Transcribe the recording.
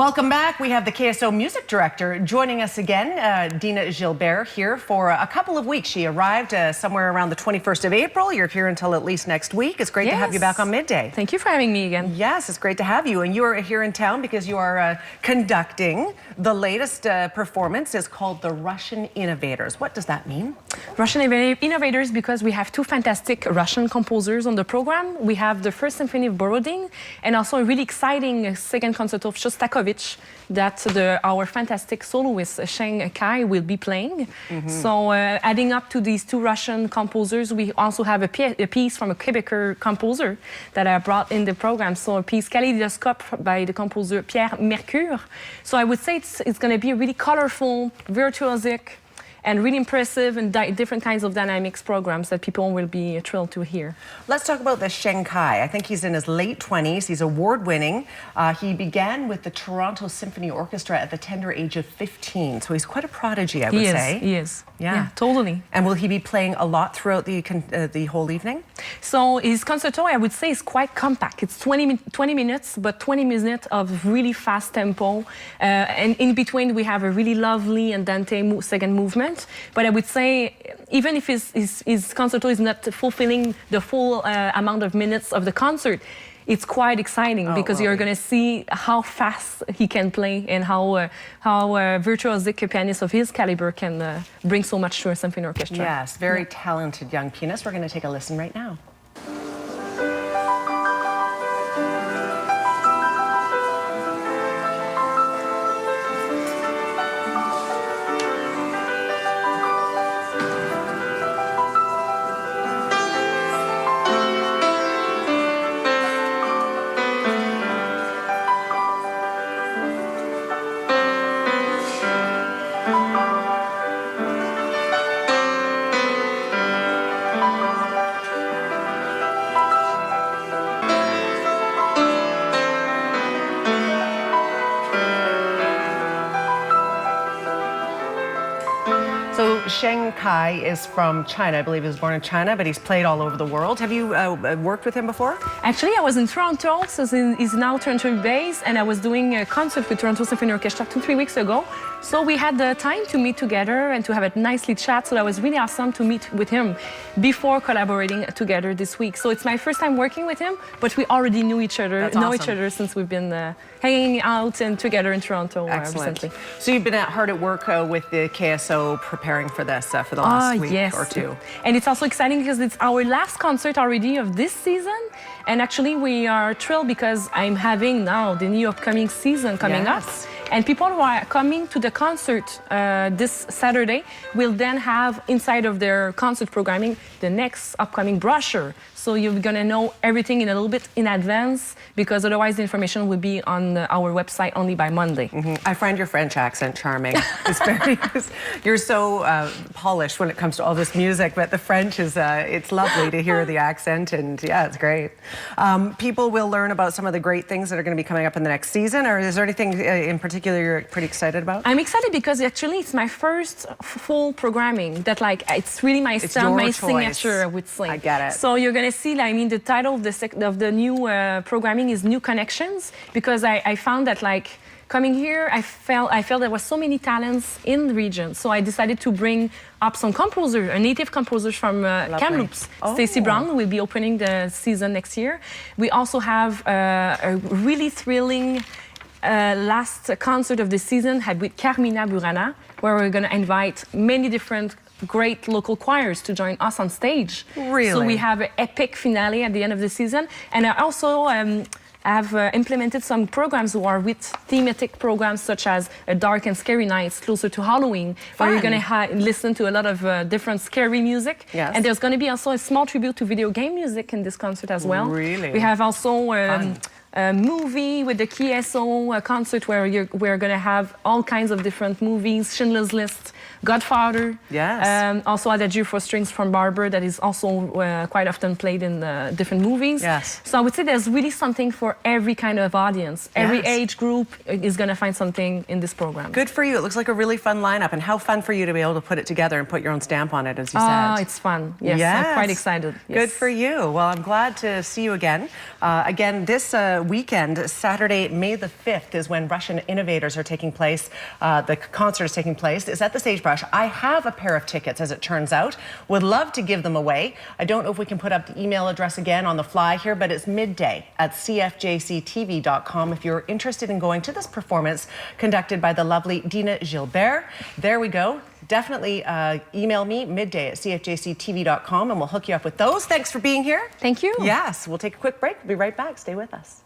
Welcome back. We have the KSO music director joining us again, Dina Gilbert, here for a couple of weeks. She arrived somewhere around the 21st of April. You're here until at least next week. It's great to have you back on Midday. Thank you for having me again. Yes, it's great to have you. And you are here in town because you are conducting the latest performance. It's called The Russian Innovators. What does that mean? Russian Innovators because we have two fantastic Russian composers on the program. We have the First Symphony of Borodin and also a really exciting second concerto of Shostakovich that our fantastic soloist Sheng Kai will be playing. So adding up to these two Russian composers, we also have a piece from a Quebecer composer that I brought in the program. So a piece Kaleidoscope by the composer Pierre Mercure. So I would say it's going to be a really colorful, virtuosic, and really impressive and different kinds of dynamics programs that people will be thrilled to hear. Let's talk about the Sheng Kai. I think he's in his late 20s. He's award-winning. He began with the Toronto Symphony Orchestra at the tender age of 15. So he's quite a prodigy, I would say. He is. Yeah, totally. And will he be playing a lot throughout the whole evening? So his concerto, I would say, is quite compact. It's 20 minutes, but 20 minutes of really fast tempo. And in between, we have a really lovely andante second movement. But I would say, even if his concerto is not fulfilling the full amount of minutes of the concert, it's quite exciting because you're going to see how fast he can play and how virtuosic a pianist of his caliber can bring so much to a symphony orchestra. Yes, very talented young pianist. We're going to take a listen right now. So Sheng Kai is from China. I believe he was born in China, but he's played all over the world. Have you worked with him before? Actually, I was in Toronto, so he's now Toronto-based, and I was doing a concert with Toronto Symphony Orchestra 2-3 weeks ago. So we had the time to meet together and to have a nicely chat, so that was really awesome to meet with him before collaborating together this week. So it's my first time working with him, but we already knew each other, each other since we've been hanging out and together in Toronto recently. So you've been hard at work with the KSO preparing for this for the last week or two. And it's also exciting because it's our last concert already of this season. And actually we are thrilled because I'm having now the new upcoming season coming up. And people who are coming to the concert this Saturday will then have inside of their concert programming the next upcoming brochure. So you're going to know everything in a little bit in advance because otherwise the information will be on our website only by Monday. I find your French accent charming. You're so polished when it comes to all this music, but the French is, it's lovely to hear the accent, and yeah, it's great. People will learn about some of the great things that are going to be coming up in the next season, or is there anything in particular you're pretty excited about? I'm excited because actually it's my first full programming that it's really my style, my signature, I would say. I get it. So you're going to see, I mean, the title of the new programming is New Connections, because I found that coming here, I felt there was so many talents in the region. So I decided to bring up some composers, native composers from Kamloops. Stacey Brown will be opening the season next year. We also have a really thrilling last concert of the season with Carmina Burana, where we're going to invite many different great local choirs to join us on stage. Really? So we have an epic finale at the end of the season. And I also have implemented some programs who are with thematic programs such as Dark and Scary Nights, closer to Halloween, where you're going to listen to a lot of different scary music. Yes. And there's going to be also a small tribute to video game music in this concert as well. Really? We have also a movie with the KSO concert where we're going to have all kinds of different movies, Schindler's List, Godfather. Yes. Also Adagio for Strings from Barber that is also quite often played in different movies. Yes. So I would say there's really something for every kind of audience. Every Yes. age group is going to find something in this program. Good for you. It looks like a really fun lineup, and how fun for you to be able to put it together and put your own stamp on it, as you said. Oh, it's fun. Yes, I'm quite excited. Yes. Good for you. Well, I'm glad to see you again. Again, this weekend, Saturday, May the 5th, is when Russian Innovators are taking place. The concert is taking place. It's at the Sagebrush. I have a pair of tickets, as it turns out. Would love to give them away. I don't know if we can put up the email address again on the fly here, but it's midday at CFJCTV.com if you're interested in going to this performance conducted by the lovely Dina Gilbert. There we go. Definitely email me midday at CFJCTV.com and we'll hook you up with those. Thanks for being here. Thank you. Yes, we'll take a quick break. We'll be right back. Stay with us.